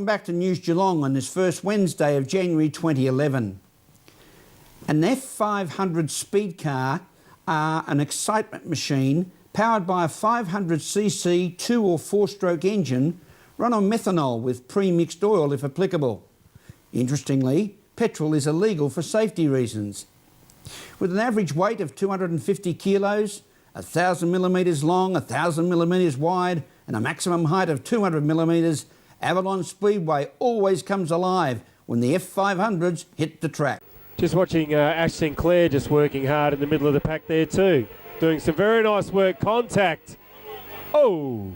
Welcome back to News Geelong on this first Wednesday of January 2011. An F500 speed car are an excitement machine powered by a 500cc 2 or 4-stroke engine run on methanol with pre-mixed oil if applicable. Interestingly, petrol is illegal for safety reasons. With an average weight of 250 kilos, 1,000 millimetres long, 1,000 millimetres wide and a maximum height of 200 millimetres, Avalon Speedway always comes alive when the F500s hit the track. Just watching Ash Sinclair just working hard in the middle of the pack there too. Doing some very nice work. Contact. Oh!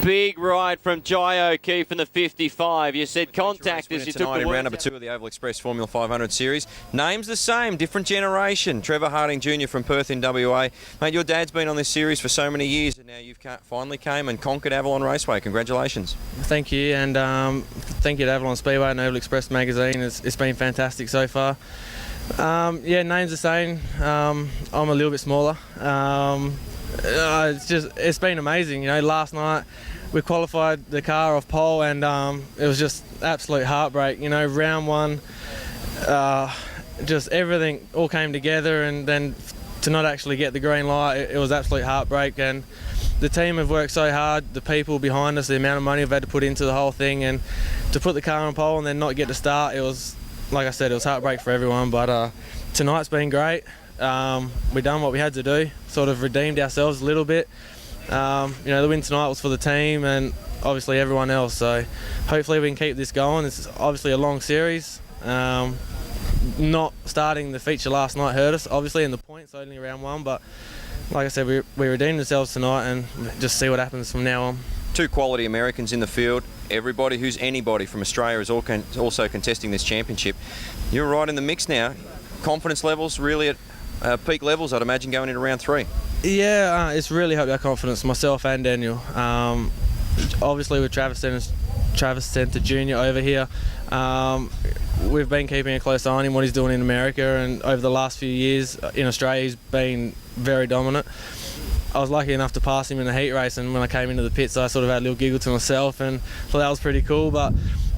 Big ride from Jai O'Keefe in the 55. You said contact as you took the in round number 2 of the Oval Express Formula 500 Series. Name's the same, different generation. Trevor Harding Jr. from Perth in WA. Mate, your dad's been on this series for so many years, and now you've finally came and conquered Avalon Raceway. Congratulations. Thank you, and thank you to Avalon Speedway and Oval Express magazine. It's been fantastic so far. Yeah, name's the same. I'm a little bit smaller. It's been amazing. You know, last night we qualified the car off pole, and it was just absolute heartbreak. You know, round one, just everything all came together, and then to not actually get the green light, it was absolute heartbreak. And the team have worked so hard, the people behind us, the amount of money we've had to put into the whole thing, and to put the car on pole and then not get to start, it was, like I said, it was heartbreak for everyone. But tonight's been great. We done what we had to do, sort of redeemed ourselves a little bit. You know, the win tonight was for the team and obviously everyone else, so hopefully we can keep this going. This is obviously a long series. Not starting the feature last night hurt us, obviously, in the points only round one, but like I said, we redeemed ourselves tonight and just see what happens from now on. 2 quality Americans in the field. Everybody who's anybody from Australia is also contesting this championship. You're right in the mix now. Confidence levels really at peak levels, I'd imagine, going into round 3. Yeah, it's really helped our confidence, myself and Daniel. Obviously with Travis Centre Jr. over here, we've been keeping a close eye on him, what he's doing in America, and over the last few years in Australia he's been very dominant. I was lucky enough to pass him in the heat race, and when I came into the pits I sort of had a little giggle to myself and thought that was pretty cool. But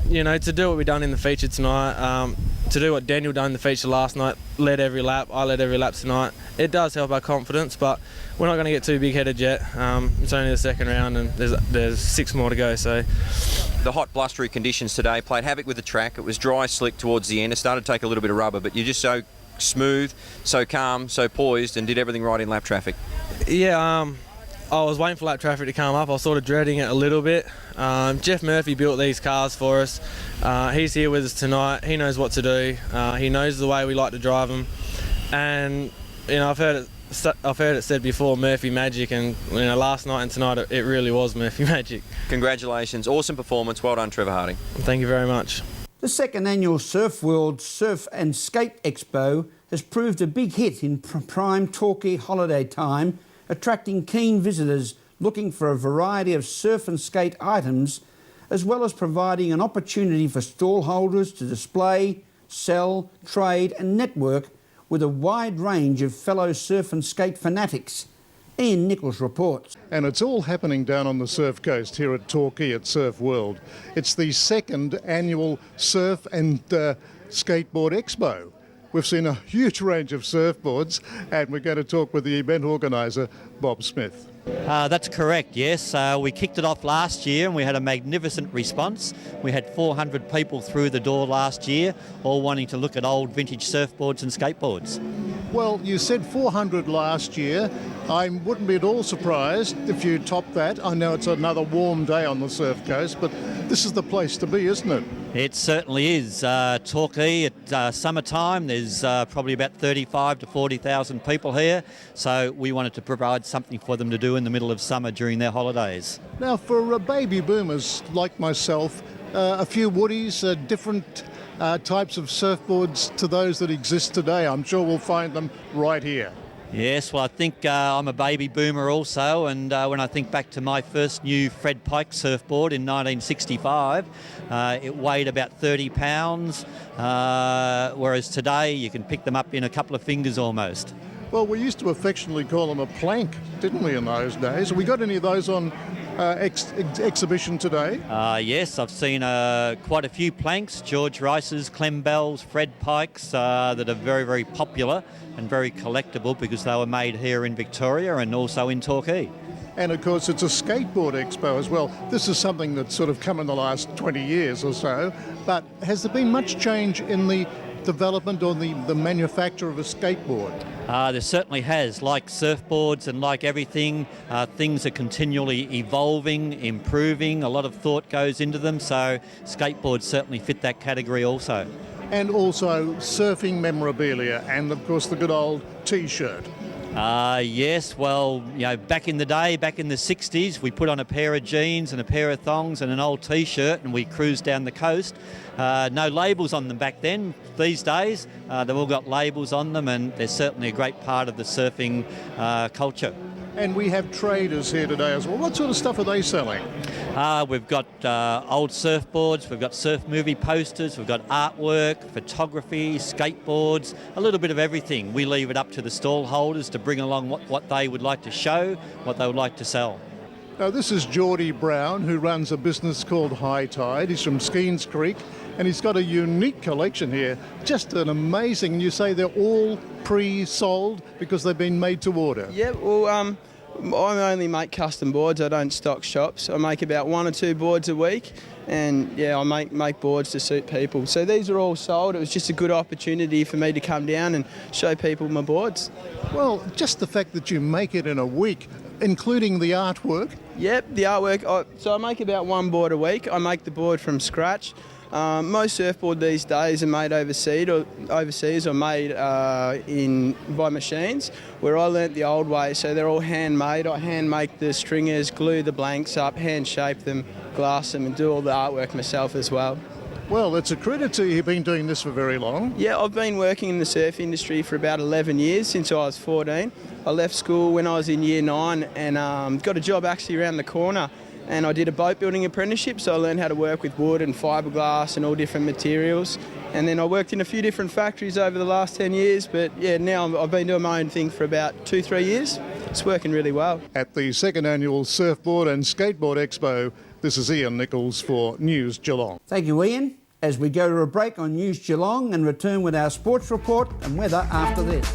you know, to do what we done in the feature tonight, to do what Daniel done in the feature last night, led every lap, I led every lap tonight, it does help our confidence, but we're not going to get too big-headed yet. It's only the second round and there's 6 more to go. So the hot blustery conditions today played havoc with the track. It was dry, slick towards the end. It started to take a little bit of rubber, but you're just so smooth, so calm, so poised, and did everything right in lap traffic. Yeah, I was waiting for lap traffic to come up. I was sort of dreading it a little bit. Jeff Murphy built these cars for us. He's here with us tonight. He knows what to do. He knows the way we like to drive them. And you know, I've heard it said before, Murphy magic, and you know, last night and tonight it really was Murphy magic. Congratulations, awesome performance. Well done, Trevor Harding. Thank you very much. The second annual Surf World Surf and Skate Expo has proved a big hit in prime Torquay holiday time, attracting keen visitors looking for a variety of surf and skate items, as well as providing an opportunity for stall holders to display, sell, trade and network with a wide range of fellow surf and skate fanatics. Ian Nichols reports. And it's all happening down on the surf coast here at Torquay at Surf World. It's the second annual Surf and Skateboard Expo. We've seen a huge range of surfboards, and we're going to talk with the event organiser, Bob Smith. That's correct, yes. We kicked it off last year and we had a magnificent response. We had 400 people through the door last year, all wanting to look at old vintage surfboards and skateboards. Well, you said 400 last year. I wouldn't be at all surprised if you top that. I know it's another warm day on the surf coast, but this is the place to be, isn't it? It certainly is. Torquay at summertime, there's probably about 35 to 40,000 people here, so we wanted to provide something for them to do in the middle of summer during their holidays. Now, for baby boomers like myself, a few woodies, different types of surfboards to those that exist today. I'm sure we'll find them right here. Yes, well, I think I'm a baby boomer also, and when I think back to my first new Fred Pike surfboard in 1965, it weighed about 30 pounds, whereas today you can pick them up in a couple of fingers almost. Well, we used to affectionately call them a plank, didn't we, in those days? Have we got any of those on exhibition today. Yes, I've seen quite a few planks, George Rice's, Clem Bell's, Fred Pike's, that are very, very popular and very collectible because they were made here in Victoria and also in Torquay. And of course it's a skateboard expo as well. This is something that's sort of come in the last 20 years or so, but has there been much change in the development or the manufacture of a skateboard? There certainly has. Like surfboards and like everything, things are continually evolving, improving. A lot of thought goes into them, so skateboards certainly fit that category also. And also surfing memorabilia and of course the good old T-shirt. Yes, well, you know, back in the day, back in the 60s, we put on a pair of jeans and a pair of thongs and an old T-shirt and we cruised down the coast. No labels on them back then. These days, they've all got labels on them and they're certainly a great part of the surfing culture. And we have traders here today as well. What sort of stuff are they selling? We've got old surfboards, we've got surf movie posters, we've got artwork, photography, skateboards, a little bit of everything. We leave it up to the stall holders to bring along what they would like to show, what they would like to sell. Now this is Geordie Brown, who runs a business called High Tide. He's from Skeens Creek and he's got a unique collection here. Just an amazing, and you say they're all pre-sold because they've been made to order. Yeah, well, I only make custom boards. I don't stock shops. I make about 1 or 2 boards a week, and yeah, I make boards to suit people. So these are all sold. It was just a good opportunity for me to come down and show people my boards. Well, just the fact that you make it in a week, including the artwork. Yep, the artwork. So I make about 1 board a week. I make the board from scratch. Most surfboard these days are made overseas or made by machines, where I learnt the old way, so they're all handmade. I hand make the stringers, glue the blanks up, hand shape them, glass them and do all the artwork myself as well. Well, it's a credit to you. You've been doing this for very long. Yeah, I've been working in the surf industry for about 11 years, since I was 14. I left school when I was in year 9 and got a job actually around the corner. And I did a boat building apprenticeship, so I learned how to work with wood and fiberglass and all different materials. And then I worked in a few different factories over the last 10 years, but yeah, now I've been doing my own thing for about 2-3 years. It's working really well. At the 2nd Annual Surfboard and Skateboard Expo, this is Ian Nichols for News Geelong. Thank you, Ian, as we go to a break on News Geelong and return with our sports report and weather after this.